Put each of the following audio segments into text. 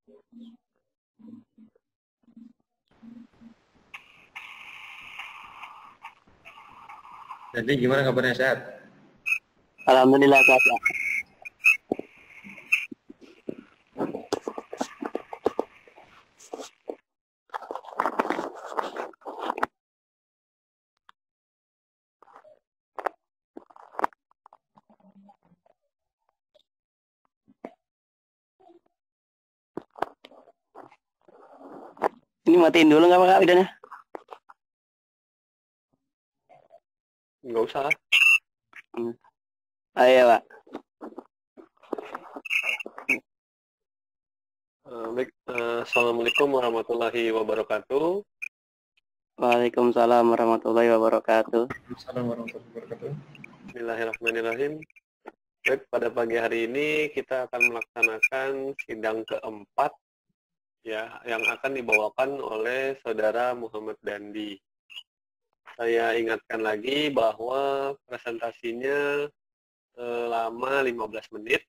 Jadi gimana kabarnya, sehat? Alhamdulillah sehat. Ini matiin dulu nggak Pak videonya? Nggak usah. Ayo Pak. Baik, Assalamualaikum warahmatullahi wabarakatuh. Waalaikumsalam warahmatullahi wabarakatuh. Assalamualaikum warahmatullahi wabarakatuh. Bismillahirrahmanirrahim. Baik, pada pagi hari ini kita akan melaksanakan sidang keempat ya, yang akan dibawakan oleh Saudara Muhammad Dandi. Saya ingatkan lagi bahwa presentasinya selama 15 menit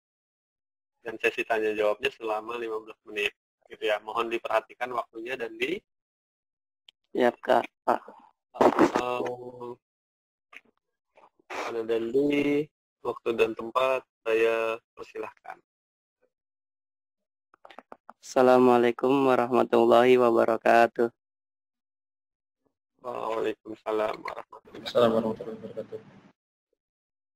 dan sesi tanya jawabnya selama 15 menit. Gitu ya. Mohon diperhatikan waktunya, Dandi. Siap Kak. Pak. Ada Dandi, waktu dan tempat saya persilahkan. Assalamualaikum warahmatullahi wabarakatuh. Waalaikumsalam warahmatullahi wabarakatuh.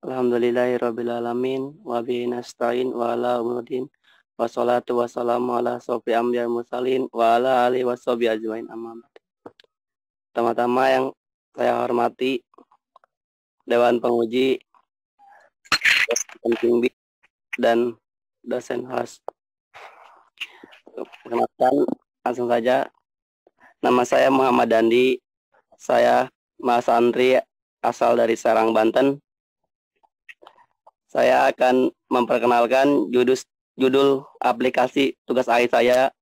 Alhamdulillahirrabbilalamin. Wabihi nasta'in wa ala umudin. Wassalatu wassalamu ala sofi ambiya mursalin wa ala alihi wassobi ajmain amma ba'd. Pertama-tama yang saya hormati Dewan Penguji, Penting dan dosen host. Perkenalkan, langsung saja. Nama saya Muhammad Dandi. Saya mahasantri asal dari Serang, Banten. Saya akan memperkenalkan judul aplikasi tugas akhir saya,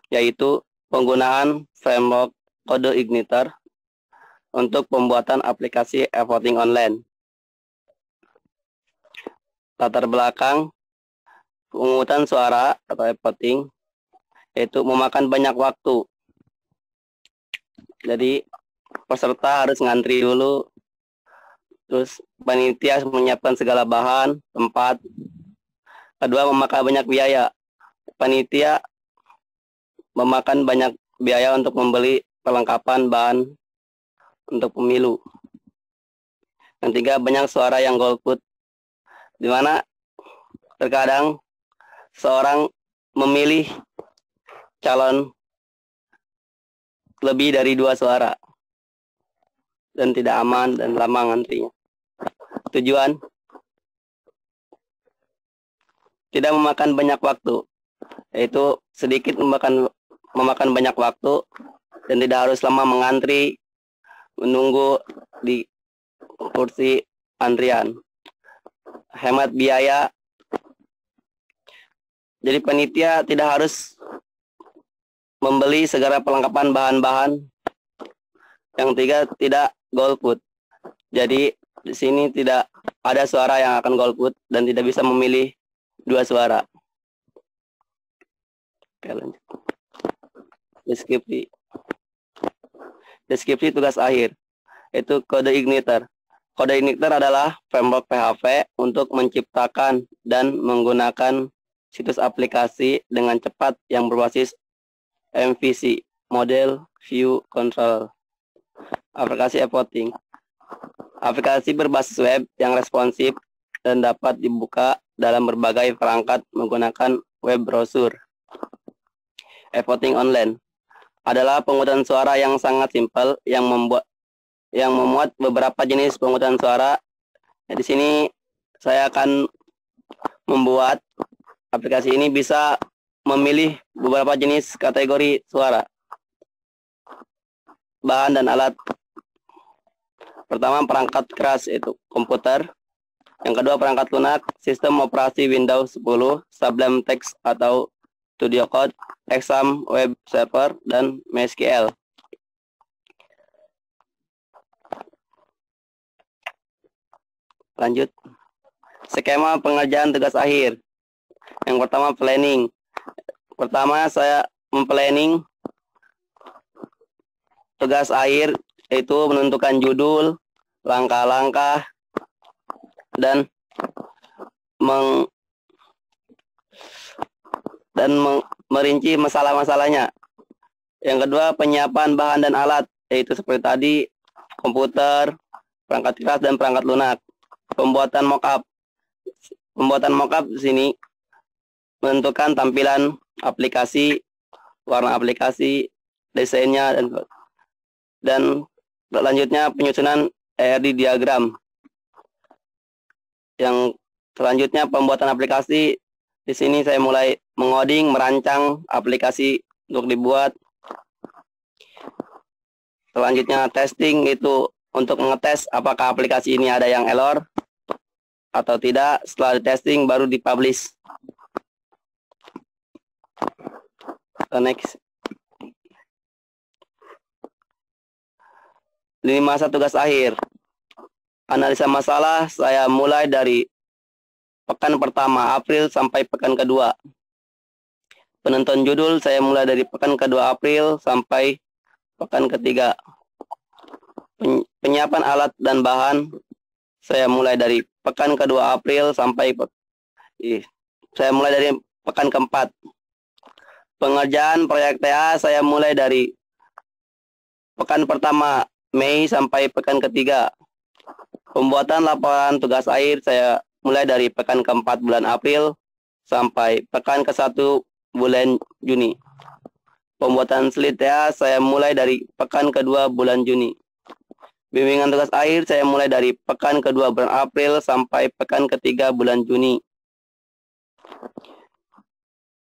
yaitu penggunaan framework kode Igniter untuk pembuatan aplikasi e-voting online. Latar belakang pemungutan suara atau e-voting yaitu memakan banyak waktu. Jadi peserta harus ngantri dulu, terus panitia menyiapkan segala bahan, tempat. Kedua, memakan banyak biaya. Panitia memakan banyak biaya untuk membeli perlengkapan bahan untuk pemilu. Yang tiga, banyak suara yang golput, di mana terkadang seorang memilih calon lebih dari 2 suara dan tidak aman dan lama ngantrinya. Tujuan tidak memakan banyak waktu, yaitu sedikit memakan banyak waktu dan tidak harus lama mengantri menunggu di kursi antrian. Hemat biaya. Jadi panitia tidak harus membeli segala perlengkapan bahan-bahan. Yang tiga, tidak golput. Jadi di sini tidak ada suara yang akan golput dan tidak bisa memilih 2 suara. Oke, lanjut. Deskripsi tugas akhir. Itu kode Igniter. Kode Igniter adalah framework PHP untuk menciptakan dan menggunakan situs aplikasi dengan cepat yang berbasis MVC, Model View Control. Aplikasi e-voting. Aplikasi berbasis web yang responsif dan dapat dibuka dalam berbagai perangkat menggunakan web browser. E-voting online adalah pengungutan suara yang sangat simpel yang memuat beberapa jenis pengungutan suara. Di sini saya akan membuat aplikasi ini bisa memilih beberapa jenis kategori suara. Bahan dan alat. Pertama, perangkat keras, yaitu komputer. Yang kedua, perangkat lunak, sistem operasi Windows 10, Sublime Text atau Studio Code, Exam Web Server, dan MySQL. Lanjut. Skema pengerjaan tugas akhir. Yang pertama, planning. Pertama, saya memplanning tugas akhir, yaitu menentukan judul, langkah-langkah, dan merinci masalah-masalahnya. Yang kedua, penyiapan bahan dan alat, yaitu seperti tadi, komputer, perangkat keras, dan perangkat lunak. Pembuatan mockup. Pembuatan mockup di sini menentukan tampilan aplikasi, warna aplikasi, desainnya, dan selanjutnya penyusunan ERD diagram. Yang selanjutnya pembuatan aplikasi. Di sini saya mulai mengoding, merancang aplikasi untuk dibuat. Selanjutnya testing, itu untuk mengetes apakah aplikasi ini ada yang error atau tidak. Setelah testing baru dipublish. Next. Lini masa tugas akhir. Analisa masalah saya mulai dari pekan pertama April sampai pekan kedua. Penentuan judul saya mulai dari pekan kedua April sampai pekan ketiga. Penyiapan alat dan bahan saya mulai dari pekan kedua April sampai pekan keempat. Pengerjaan proyek TA saya mulai dari pekan pertama Mei sampai pekan ketiga. Pembuatan laporan tugas akhir saya mulai dari pekan keempat bulan April sampai pekan ke-1 bulan Juni. Pembuatan slide TA saya mulai dari pekan kedua bulan Juni. Bimbingan tugas akhir saya mulai dari pekan kedua bulan April sampai pekan ketiga bulan Juni.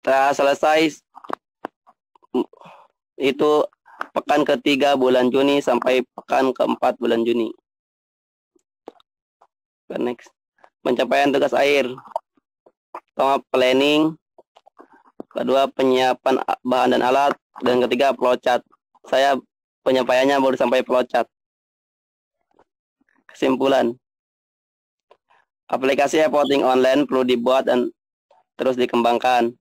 Setelah selesai itu pekan ketiga bulan Juni sampai pekan keempat bulan Juni. Next. Pencapaian tugas akhir. Pertama, planning. Kedua, penyiapan bahan dan alat. Dan ketiga, flowchart. Saya penyampaiannya baru sampai flowchart. Kesimpulan. Aplikasi e-voting online perlu dibuat dan terus dikembangkan.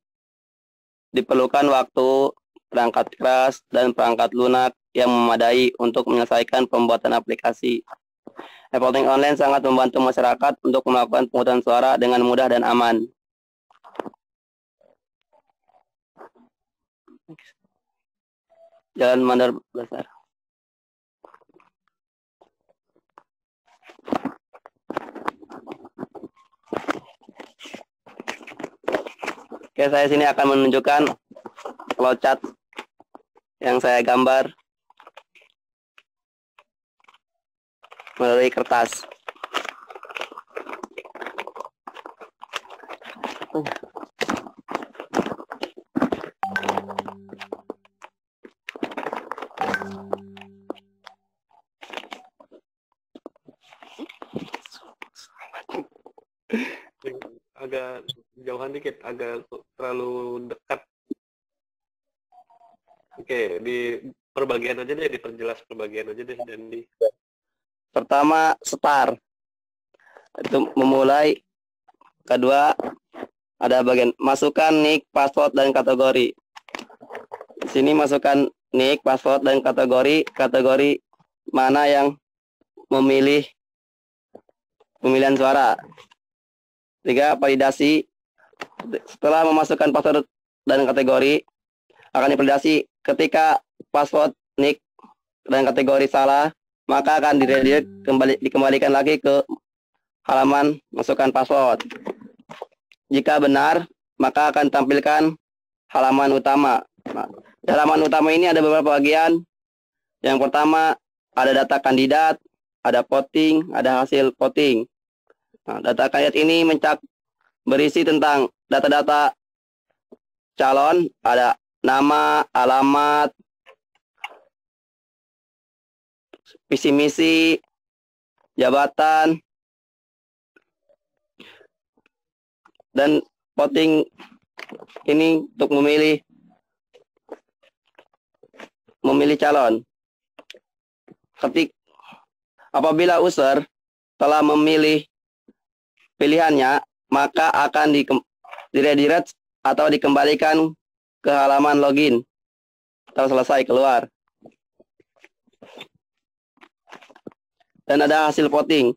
Diperlukan waktu, perangkat keras, dan perangkat lunak yang memadai untuk menyelesaikan pembuatan aplikasi. E-voting online sangat membantu masyarakat untuk melakukan pemungutan suara dengan mudah dan aman. Jalan Mandar Besar. Oke, saya sini akan menunjukkan flowchart yang saya gambar melalui kertas. Agak jauhan dikit, agak terlalu dekat. Oke, di perbagian aja deh, diperjelas perbagian aja deh, Dandi. Pertama, start. Itu memulai. Kedua, ada bagian masukkan nick, password, dan kategori. Di sini masukkan nick, password, dan kategori mana yang memilih pemilihan suara. 3, validasi. Setelah memasukkan password dan kategori, akan divalidasi. Ketika password, nick, dan kategori salah, maka akan dikembalikan lagi ke halaman masukkan password. Jika benar, maka akan tampilkan halaman utama. Nah, di halaman utama ini ada beberapa bagian. Yang pertama, ada data kandidat, ada voting, ada hasil voting. Nah, data kandidat ini berisi tentang data-data calon, ada nama, alamat, visi misi, jabatan, dan voting ini untuk memilih calon. Apabila user telah memilih pilihannya, maka akan diredirect atau dikembalikan ke halaman login. Setelah selesai keluar. Dan ada hasil voting.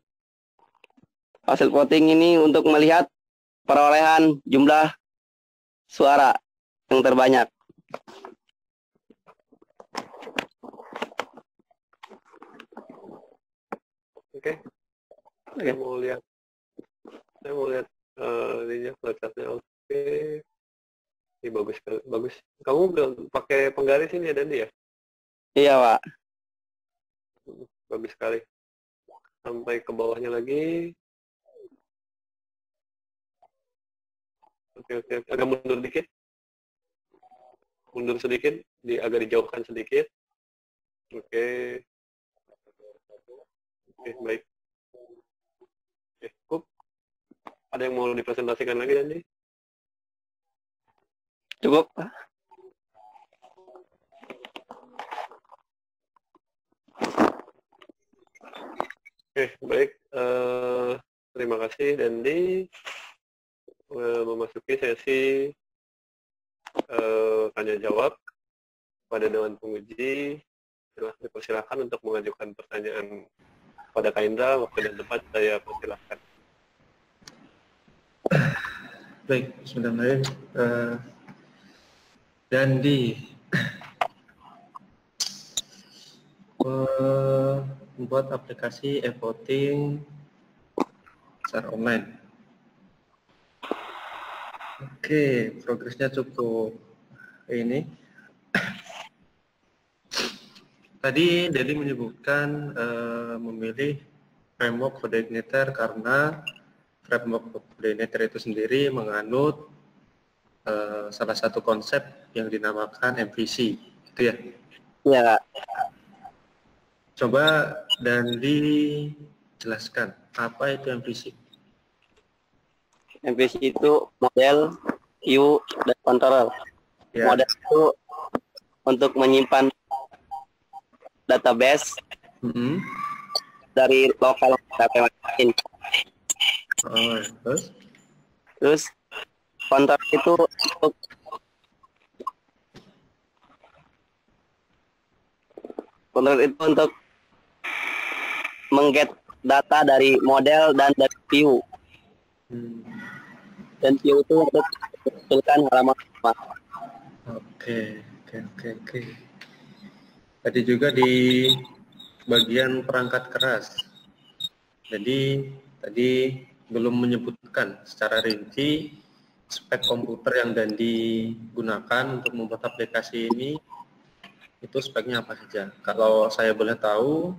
Hasil voting ini untuk melihat perolehan jumlah suara yang terbanyak. Oke. Saya mau lihat ininya flowchartnya. Oke. Ini bagus sekali. Bagus. Kamu belum pakai penggaris ini ya, Dandi ya? Iya, Pak. Bagus sekali. Sampai ke bawahnya lagi. Oke. Agak mundur dikit. Mundur sedikit. Agak dijauhkan sedikit. Oke. Oke, baik. Oke, cukup. Ada yang mau dipresentasikan lagi, Dandi? Cukup. Oke, baik. Terima kasih, Dandi. Memasuki sesi tanya jawab pada Dewan Penguji. Dipersilakan untuk mengajukan pertanyaan pada Kak Indra. Waktu dan tempat saya persilahkan. Baik, bismillahirrahmanirrahim. Dandi membuat aplikasi e-voting secara online. Oke, progresnya cukup ini. Tadi Deli menyebutkan memilih framework Codeigniter karena framework Codeigniter itu sendiri menganut salah satu konsep yang dinamakan MVC, itu ya? Iya, Kak. Coba Dandi jelaskan apa itu MVC. MVC itu model, view, dan control. Ya. Model itu untuk menyimpan database dari lokal database. Terus kontrol itu untuk mengget data dari model dan dari view. Dan view itu untuk menunjukkan halaman. Oke. Tadi juga di bagian perangkat keras. Jadi tadi belum menyebutkan secara rinci spek komputer yang Dandi gunakan untuk membuat aplikasi ini, itu speknya apa saja? Kalau saya boleh tahu,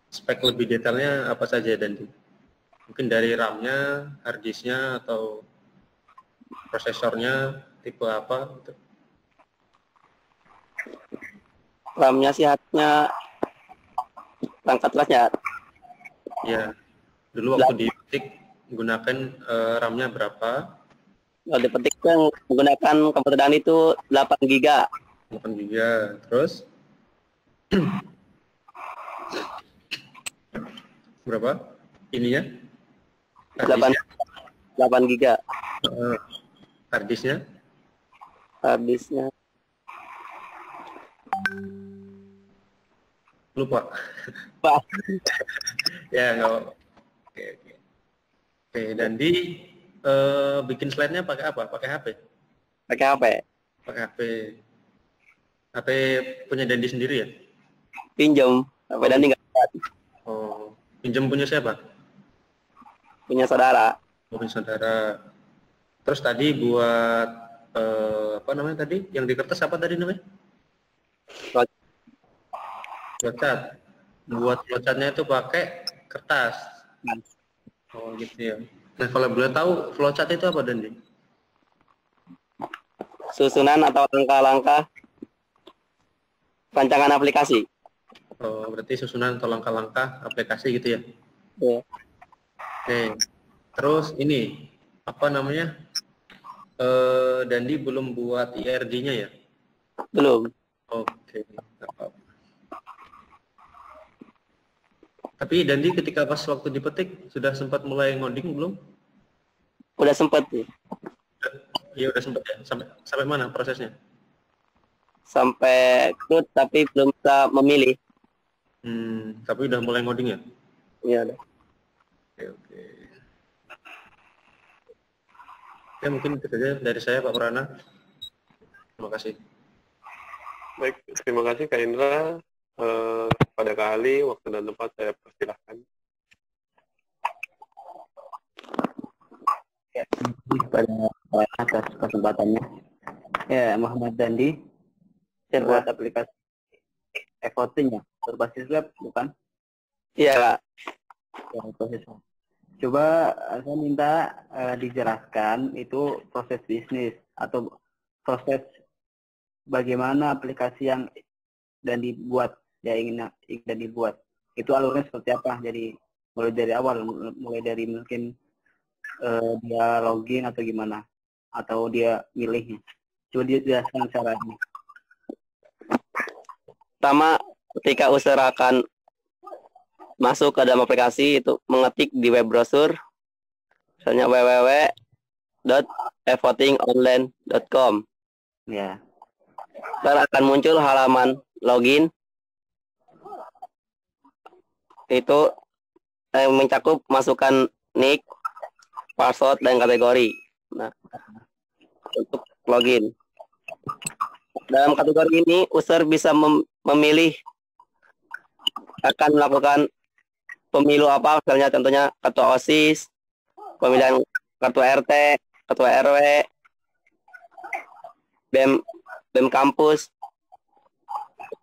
spek lebih detailnya apa saja, Dandi? Mungkin dari RAM-nya, hard disk-nya, atau prosesornya, tipe apa? Gitu. RAM-nya sih hatnya perangkat kelasnya. Ya, dulu waktu diketik gunakan RAM-nya berapa? Kalau dipetik yang menggunakan komputer Dandi itu 8 GB. 8 GB. Terus berapa? Ininya? 8 GB. Hard disk-nya? Hard disk-nya lupa. Pak. Ya, enggak. Oke, Dandi bikin slide-nya pakai apa? Pakai HP? Pakai HP. Pakai HP. HP punya Dandi sendiri ya? Pinjam. HP Dandi nggak ada. Oh, pinjam punya siapa? Punya saudara. Punya saudara. Terus tadi buat apa namanya tadi? Yang di kertas apa tadi namanya? Flowchart. Buat flowchartnya itu pakai kertas. Oh gitu ya. Nah kalau boleh tahu flowchart itu apa, Dandi? Susunan atau langkah-langkah rancangan aplikasi. Oh berarti susunan atau langkah-langkah aplikasi gitu ya? Ya. Oke. Terus ini apa namanya? Dandi belum buat IRD-nya ya? Belum. Oke. Tapi Dandi ketika pas waktu dipetik sudah sempat mulai ngoding belum? Udah sempet. Iya udah sempat ya. Sampai mana prosesnya? sampai CRUD tapi belum bisa memilih. Tapi udah mulai ngoding ya? Iya. Oke. Ya mungkin itu saja dari saya Pak Prana. Terima kasih. Baik, terima kasih Kak Indra. Pada Kak Ali, waktu dan tempat saya persilahkan. Ya, pada atas kesempatannya. Ya, Muhammad Dandi, buat aplikasi e-voting ya, berbasis web bukan? Iya. Ya, proses. Coba saya minta dijelaskan itu proses bisnis atau proses bagaimana aplikasi yang dan dibuat ingin dibuat itu alurnya seperti apa. Jadi mulai dari awal, mulai dari mungkin dia login atau gimana, atau dia milihnya. Coba dijelaskan caranya. Pertama, ketika user akan masuk ke dalam aplikasi, itu mengetik di web browser, misalnya www.evotingonline.com. Ya. Ntar akan muncul halaman login. Itu mencakup masukkan nick, password, dan kategori. Nah, untuk login. Dalam kategori ini, user bisa memilih akan melakukan pemilu apa, misalnya contohnya ketua OSIS, pemilihan ketua RT, ketua RW, BEM kampus,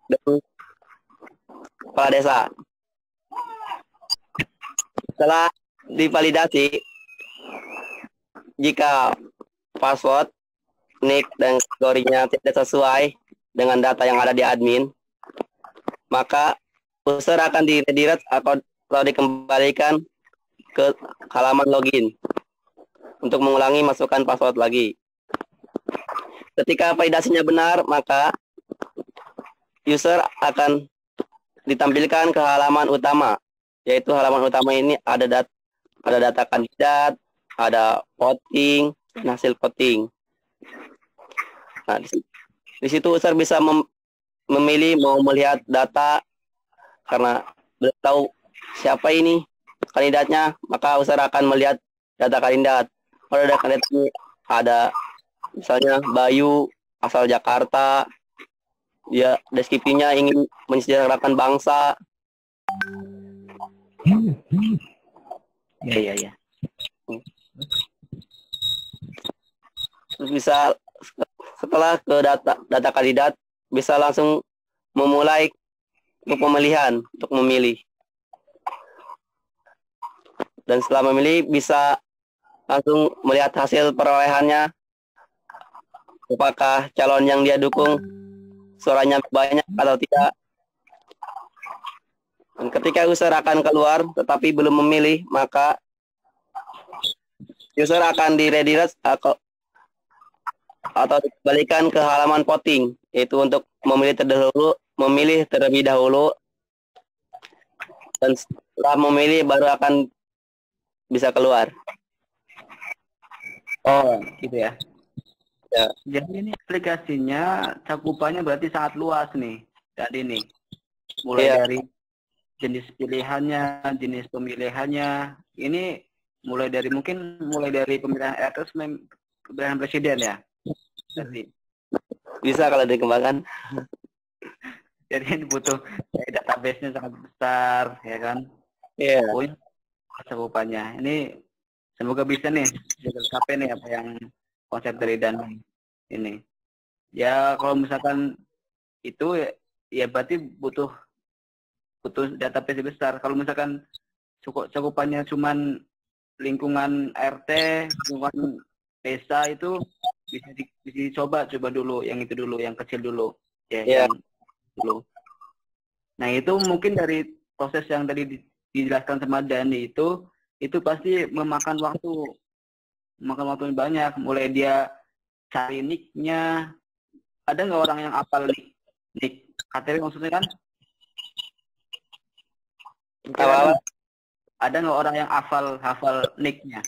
dan kepala desa. Setelah divalidasi, jika password, nick, dan kategorinya tidak sesuai dengan data yang ada di admin, maka user akan di-redirect atau dikembalikan ke halaman login untuk mengulangi masukkan password lagi. Ketika validasinya benar, maka user akan ditampilkan ke halaman utama, yaitu halaman utama ini ada data kandidat, ada voting, dan hasil voting. Nah, di situ user bisa memilih mau melihat data karena belum tahu siapa ini kandidatnya, maka user akan melihat data kandidat. Kalau ada kandidat ini ada misalnya Bayu asal Jakarta, dia deskripsinya ingin mensejahterakan bangsa. Ya. Terus bisa setelah ke data kandidat bisa langsung memulai untuk pemilihan, untuk memilih. Dan setelah memilih bisa langsung melihat hasil perolehannya, apakah calon yang dia dukung suaranya banyak atau tidak. Dan ketika user akan keluar tetapi belum memilih, maka user akan di-redirect atau dikembalikan ke halaman voting, yaitu untuk memilih terlebih dahulu, dan setelah memilih baru akan bisa keluar. Oh, gitu ya. Ya. Jadi ini aplikasinya cakupannya berarti sangat luas nih. Jadi ini mulai dari jenis pilihannya, jenis pemilihannya. Ini mulai dari pemilihan RT pemilihan presiden ya. Jadi Bisa kalau dikembangkan. Jadi ini butuh database-nya sangat besar, ya kan? Iya. Cakupannya. Ini semoga bisa nih sampai nih apa yang konsep dari dan ini. Ya kalau misalkan itu ya berarti butuh database besar. Kalau misalkan cakupannya cuman lingkungan RT, lingkungan desa itu bisa dicoba dulu yang itu dulu, yang kecil dulu. Ya, yang dulu. Nah, itu mungkin dari proses yang tadi dijelaskan sama Dani itu pasti memakan waktu banyak. Mulai dia cari nick-nya. Ada nggak orang yang hafal nick KTP maksudnya kan? Ada nggak orang yang hafal nick-nya?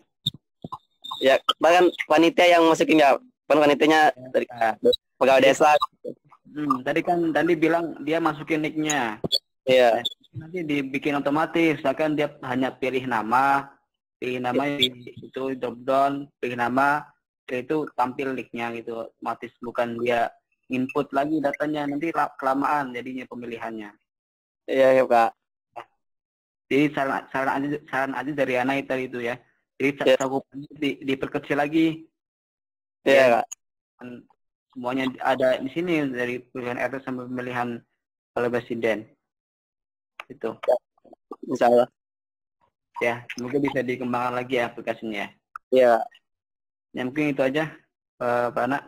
Ya, bahkan panitia yang masukin ya, kan panitianya dari pegawai desa. Tadi kan bilang dia masukin nick-nya. Iya. Nanti dibikin otomatis, misalkan dia hanya pilih nama itu drop down, pilih nama, itu tampil nick-nya gitu, otomatis, bukan dia input lagi datanya, nanti kelamaan jadinya pemilihannya. Iya, ya, Kak. Jadi saran aja dari Ana tadi itu ya. Jadi cakupannya diperkecil lagi. Iya, Kak. Semuanya ada di sini, dari pemilihan RT sampai pemilihan oleh presiden. Itu. Insya Allah. Ya, semoga bisa dikembangkan lagi ya aplikasinya. Iya. Ya, mungkin itu aja, Pak Anak.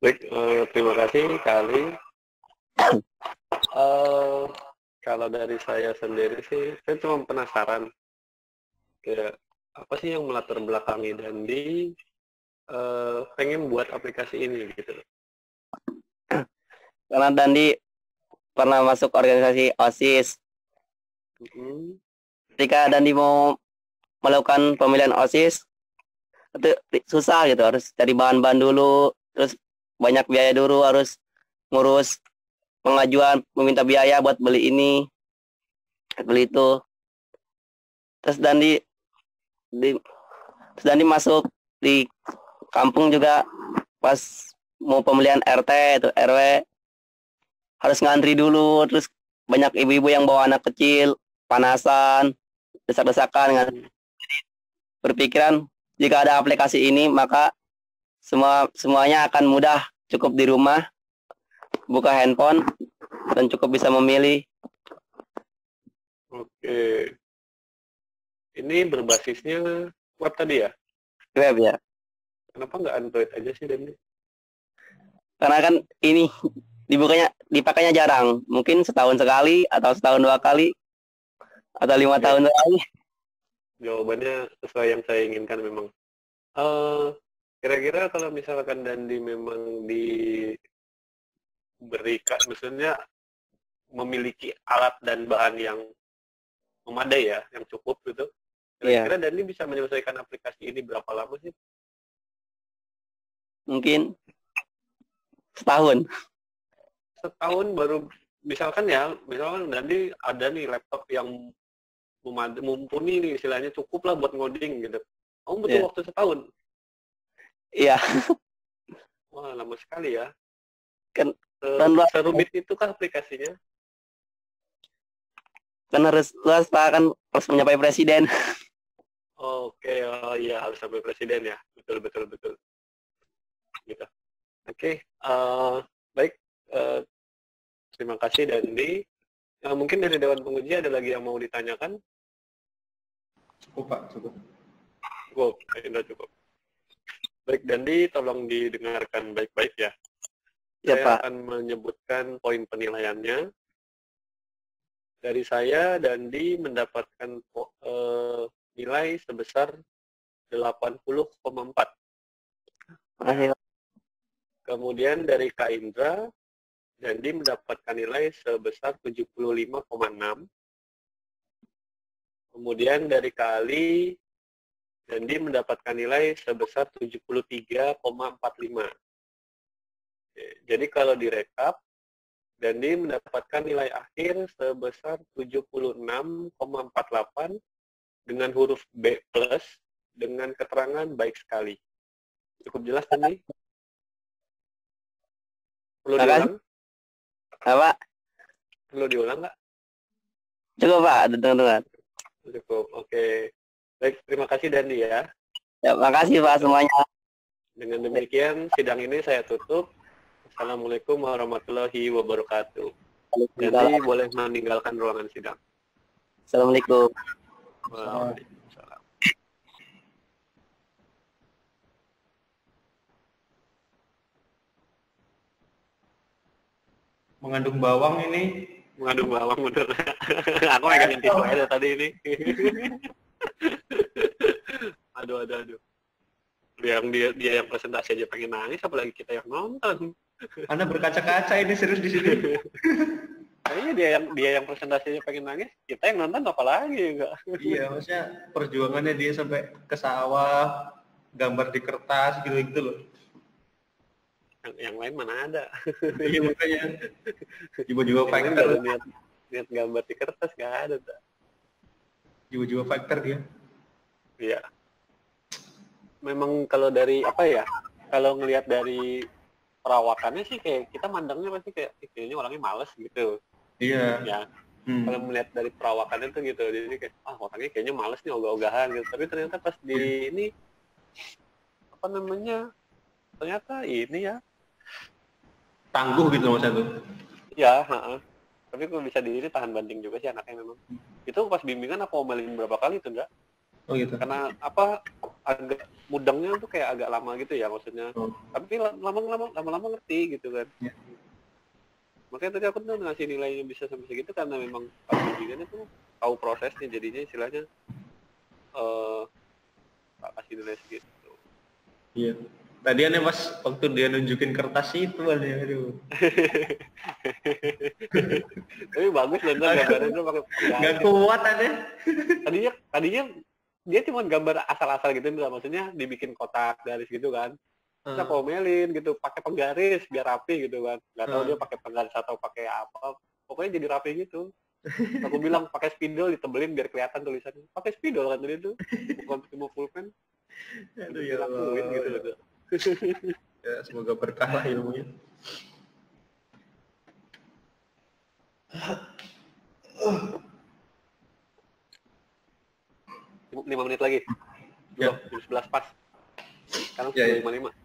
Baik, terima kasih kali. Kalau dari saya sendiri sih, saya cuma penasaran kayak apa sih yang melatar belakangi Dandi pengen buat aplikasi ini gitu. Karena Dandi pernah masuk organisasi OSIS. Ketika Dandi mau melakukan pemilihan OSIS, itu susah gitu, harus cari bahan-bahan dulu, terus banyak biaya dulu, harus ngurus pengajuan, meminta biaya buat beli ini, beli itu. Terus Dandi masuk di kampung juga, pas mau pemilihan RT itu RW harus ngantri dulu, terus banyak ibu-ibu yang bawa anak kecil, panasan, desak-desakan. Berpikiran jika ada aplikasi ini maka semuanya akan mudah, cukup di rumah, buka handphone dan cukup bisa memilih. Oke. Ini berbasisnya web tadi ya? Web ya. Kenapa nggak Android aja sih Dandi? Karena kan ini dipakainya jarang, mungkin setahun sekali atau setahun 2 kali atau 5 tahun sekali. Jawabannya sesuai yang saya inginkan memang. Kira-kira kalau misalkan Dandi memang diberikan, maksudnya memiliki alat dan bahan yang memadai ya, yang cukup gitu, kira-kira Dandi bisa menyelesaikan aplikasi ini berapa lama sih? Mungkin setahun. Setahun baru, misalkan Dandi ada nih laptop yang mumpuni nih, istilahnya cukup lah buat ngoding gitu. Kamu butuh waktu setahun? Iya. Wah, lama sekali ya. Kan serumit itu kan aplikasinya? Kan harus mencapai presiden. Oke, oh iya, harus sampai presiden ya. Betul. Gitu. Oke, baik. Terima kasih Dandi. Mungkin dari Dewan Penguji ada lagi yang mau ditanyakan? Cukup Pak, cukup. Cukup. Baik Dandi, tolong didengarkan baik-baik ya. Ya, Saya Pak. akan menyebutkan poin penilaiannya. Dari saya, Dandi mendapatkan nilai sebesar 80,4. Kemudian dari Kak Indra, Dandi mendapatkan nilai sebesar 75,6. Kemudian dari Kak Ali, Dandi mendapatkan nilai sebesar 73,45. Jadi kalau direkap, Dandi mendapatkan nilai akhir sebesar 76,48 dengan huruf B+, dengan keterangan baik sekali. Cukup jelas, Dandi? Perlu diulang? Apa? Perlu diulang nggak? Cukup, Pak. Dengar. Cukup, oke. Baik, terima kasih Dandi ya. Ya, makasih Pak semuanya. Dengan demikian, sidang ini saya tutup. Assalamualaikum warahmatullahi wabarakatuh. Dandi boleh meninggalkan ruangan sidang. Assalamualaikum. Waalaikumsalam. Mengandung bawang ini. Mengandung bawang bener. Aku megangin tisu aja tadi ini. Aduh. Yang dia yang presentasi aja pengen nangis, apalagi kita yang nonton. Anda berkaca-kaca ini serius di sini. Kayaknya dia yang presentasi aja pengen nangis, kita yang nonton apalagi enggak? Iya, maksudnya perjuangannya dia sampai ke sawah, gambar di kertas gitu loh. yang lain mana ada. Iya makanya jiwa-jiwa Yang lain fighter, nggak ada niat gambar di kertas, nggak ada tuh. jiwa-jiwa fighter dia. Iya. Memang kalau dari apa ya? Kalau ngelihat dari perawakannya sih kayak kita mandangnya pasti kayak kayaknya orangnya males gitu. Iya. Ya. Kalau melihat dari perawakannya tuh gitu, jadi kayak orangnya kayaknya males nih ogah-ogahan gitu. Tapi ternyata pas di ini apa namanya? Ternyata ini ya Tangguh gitu Mas tuh. ya, tapi kalau bisa diri tahan banting juga sih anaknya memang. Itu pas bimbingan aku omelin berapa kali tuh enggak? Oh gitu. Karena apa agak mudengnya tuh kayak agak lama gitu ya maksudnya. Tapi lama-lama ngerti gitu kan. Ya. Makanya tadi aku tuh ngasih nilainya bisa sampai segitu karena memang pas bimbingannya tuh tahu prosesnya, jadinya istilahnya kasih nilai segitu. Iya. Tadi aneh pas waktu dia nunjukin kertas itu aneh, aduh. Tapi bagus loh gambarnya tuh pakai Nggak kuat aneh. Tadinya dia cuma gambar asal-asal gitu, maksudnya dibikin kotak garis gitu kan. Kita komelin gitu, pakai penggaris biar rapi gitu kan. Nggak tahu dia pakai penggaris atau pakai apa. Pokoknya jadi rapi gitu. Aku bilang pakai spidol ditebelin biar kelihatan tulisannya. Pakai spidol kan tadi itu, bukan cuma pulpen. Aduh ya Allah. Gitu loh. Ya, semoga berkah lah ilmunya. 5 menit lagi. Ya. Belum, jam 11 pas. Sekarang Ya, ya. 10.55.